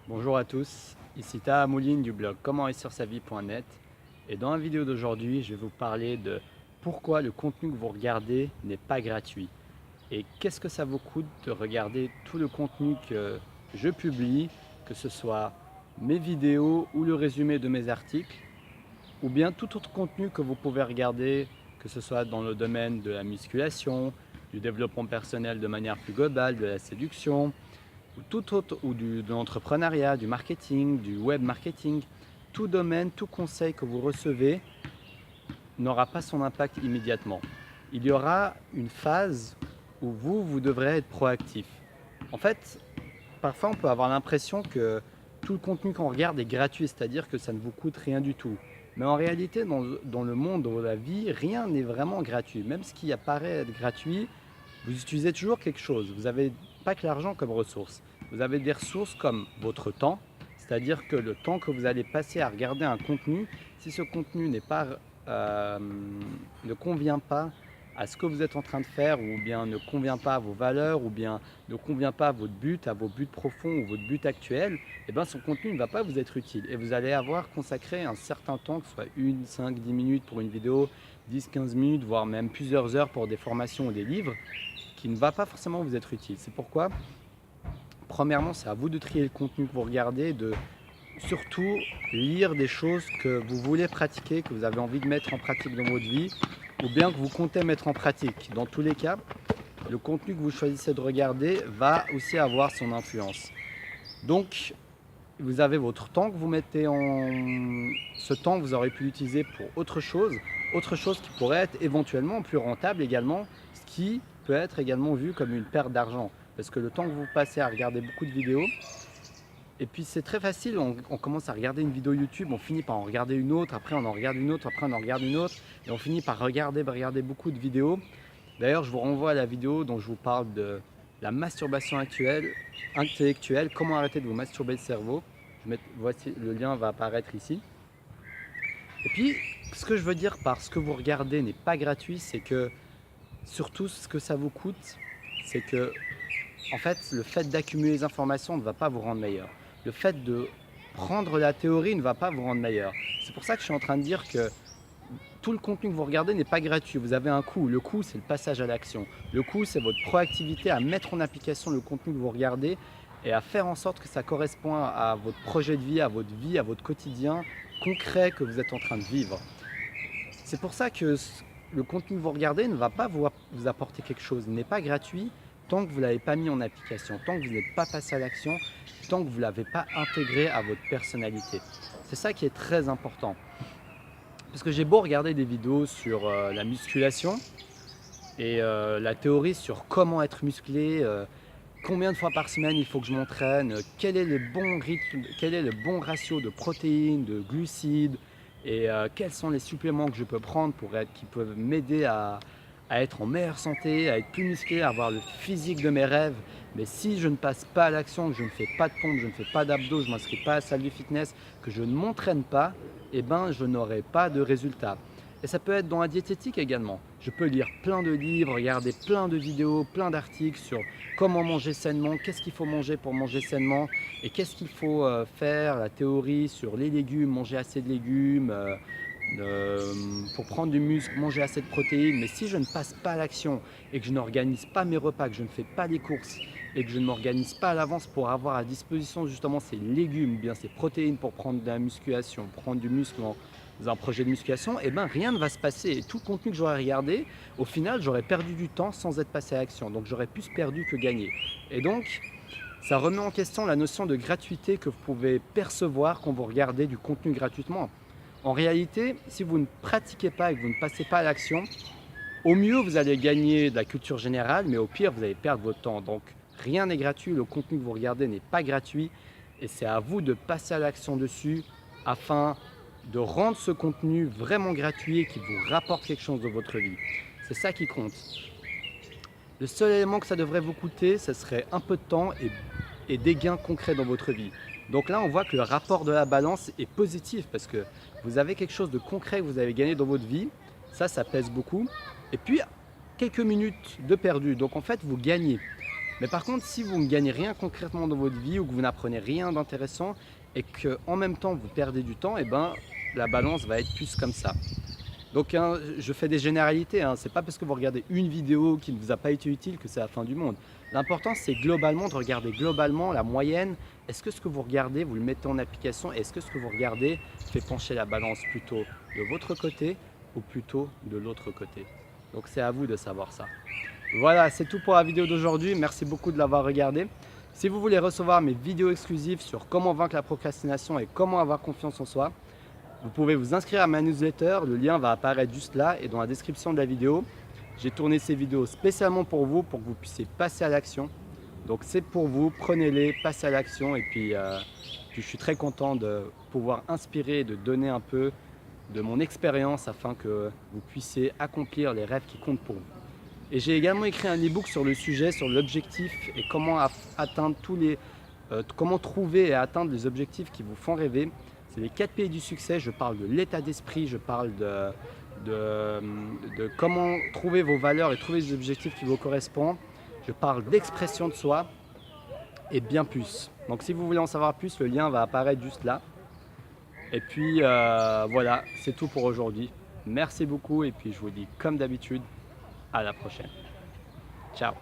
Bonjour à tous, ici Taha Mouline du blog comment-réussir-sa-vie.net et dans la vidéo d'aujourd'hui je vais vous parler de pourquoi le contenu que vous regardez n'est pas gratuit et qu'est-ce que ça vous coûte de regarder tout le contenu que je publie, que ce soit mes vidéos ou le résumé de mes articles ou bien tout autre contenu que vous pouvez regarder, que ce soit dans le domaine de la musculation, du développement personnel de manière plus globale, de la séduction, ou tout autre, de l'entrepreneuriat, du marketing, du web marketing. Tout domaine, tout conseil que vous recevez n'aura pas son impact immédiatement. Il y aura une phase où vous devrez être proactif. En fait, parfois on peut avoir l'impression que tout le contenu qu'on regarde est gratuit, c'est-à-dire que ça ne vous coûte rien du tout. Mais en réalité, dans le monde, dans la vie, rien n'est vraiment gratuit. Même ce qui apparaît être gratuit, vous utilisez toujours quelque chose. Vous n'avez pas que l'argent comme ressource. Vous avez des ressources comme votre temps, c'est-à-dire que le temps que vous allez passer à regarder un contenu, si ce contenu ne convient pas à ce que vous êtes en train de faire, ou bien ne convient pas à vos valeurs, ou bien ne convient pas à votre but, à vos buts profonds ou votre but actuel, et bien son contenu ne va pas vous être utile. Et vous allez avoir consacré un certain temps, que ce soit 1, 5, 10 minutes pour une vidéo, 10, 15 minutes, voire même plusieurs heures pour des formations ou des livres, qui ne va pas forcément vous être utile. C'est pourquoi, premièrement, c'est à vous de trier le contenu que vous regardez, de surtout lire des choses que vous voulez pratiquer, que vous avez envie de mettre en pratique dans votre vie, ou bien que vous comptez mettre en pratique. Dans tous les cas, le contenu que vous choisissez de regarder va aussi avoir son influence. Donc, vous avez votre temps que vous mettez en... Ce temps, vous aurez pu l'utiliser pour autre chose qui pourrait être éventuellement plus rentable également, ce qui peut être également vu comme une perte d'argent. Parce que le temps que vous passez à regarder beaucoup de vidéos, et puis c'est très facile, on commence à regarder une vidéo YouTube, on finit par en regarder une autre, après on en regarde une autre, après on en regarde une autre, et on finit par regarder beaucoup de vidéos. D'ailleurs, je vous renvoie à la vidéo dont je vous parle de la masturbation intellectuelle, comment arrêter de vous masturber le cerveau. Voici, le lien va apparaître ici. Et puis, ce que je veux dire par ce que vous regardez n'est pas gratuit, c'est que surtout ce que ça vous coûte, c'est que en fait, le fait d'accumuler les informations ne va pas vous rendre meilleur. Le fait de prendre la théorie ne va pas vous rendre meilleur. C'est pour ça que je suis en train de dire que tout le contenu que vous regardez n'est pas gratuit. Vous avez un coût. Le coût, c'est le passage à l'action. Le coût, c'est votre proactivité à mettre en application le contenu que vous regardez et à faire en sorte que ça correspond à votre projet de vie, à votre quotidien concret que vous êtes en train de vivre. C'est pour ça que le contenu que vous regardez ne va pas vous apporter quelque chose. Il n'est pas gratuit tant que vous ne l'avez pas mis en application, tant que vous n'êtes pas passé à l'action, tant que vous ne l'avez pas intégré à votre personnalité. C'est ça qui est très important. Parce que j'ai beau regarder des vidéos sur la musculation et la théorie sur comment être musclé, combien de fois par semaine il faut que je m'entraîne, quel est le bon rythme, quel est le bon ratio de protéines, de glucides, et quels sont les suppléments que je peux prendre qui peuvent m'aider à être en meilleure santé, à être plus musclé, à avoir le physique de mes rêves. Mais si je ne passe pas à l'action, que je ne fais pas de pompe, je ne fais pas d'abdos, je ne m'inscris pas à la salle de fitness, que je ne m'entraîne pas, eh ben, je n'aurai pas de résultats. Et ça peut être dans la diététique également. Je peux lire plein de livres, regarder plein de vidéos, plein d'articles sur comment manger sainement, qu'est-ce qu'il faut manger pour manger sainement et qu'est-ce qu'il faut faire, la théorie sur les légumes, manger assez de légumes, pour prendre du muscle, manger assez de protéines. Mais si je ne passe pas à l'action et que je n'organise pas mes repas, que je ne fais pas les courses et que je ne m'organise pas à l'avance pour avoir à disposition justement ces légumes, bien ces protéines pour prendre de la musculation, prendre du muscle dans un projet de musculation, et ben rien ne va se passer. Et tout le contenu que j'aurais regardé, au final, j'aurais perdu du temps sans être passé à l'action. Donc j'aurais plus perdu que gagné. Et donc, ça remet en question la notion de gratuité que vous pouvez percevoir quand vous regardez du contenu gratuitement. En réalité, si vous ne pratiquez pas et que vous ne passez pas à l'action, au mieux, vous allez gagner de la culture générale, mais au pire, vous allez perdre votre temps. Donc, rien n'est gratuit, le contenu que vous regardez n'est pas gratuit, et c'est à vous de passer à l'action dessus afin de rendre ce contenu vraiment gratuit et qui vous rapporte quelque chose de votre vie. C'est ça qui compte. Le seul élément que ça devrait vous coûter, ce serait un peu de temps et des gains concrets dans votre vie. Donc là, on voit que le rapport de la balance est positif parce que vous avez quelque chose de concret que vous avez gagné dans votre vie. Ça pèse beaucoup. Et puis, quelques minutes de perdu. Donc en fait, vous gagnez. Mais par contre, si vous ne gagnez rien concrètement dans votre vie ou que vous n'apprenez rien d'intéressant et qu'en même temps vous perdez du temps, et ben la balance va être plus comme ça. Donc hein, je fais des généralités, hein. C'est pas parce que vous regardez une vidéo qui ne vous a pas été utile que c'est la fin du monde. L'important c'est globalement de regarder globalement la moyenne. Est-ce que ce que vous regardez, vous le mettez en application? Est-ce que ce que vous regardez fait pencher la balance plutôt de votre côté ou plutôt de l'autre côté? Donc c'est à vous de savoir ça. Voilà, c'est tout pour la vidéo d'aujourd'hui. Merci beaucoup de l'avoir regardé. Si vous voulez recevoir mes vidéos exclusives sur comment vaincre la procrastination et comment avoir confiance en soi, vous pouvez vous inscrire à ma newsletter, le lien va apparaître juste là et dans la description de la vidéo. J'ai tourné ces vidéos spécialement pour vous, pour que vous puissiez passer à l'action. Donc c'est pour vous, prenez-les, passez à l'action et puis je suis très content de pouvoir inspirer et de donner un peu de mon expérience afin que vous puissiez accomplir les rêves qui comptent pour vous. Et j'ai également écrit un e-book sur le sujet, sur l'objectif et comment atteindre comment trouver et atteindre les objectifs qui vous font rêver. C'est les 4 piliers du succès. Je parle de l'état d'esprit, je parle de comment trouver vos valeurs et trouver les objectifs qui vous correspondent. Je parle d'expression de soi et bien plus. Donc si vous voulez en savoir plus, le lien va apparaître juste là. Et puis voilà, c'est tout pour aujourd'hui. Merci beaucoup et puis je vous dis comme d'habitude, à la prochaine. Ciao.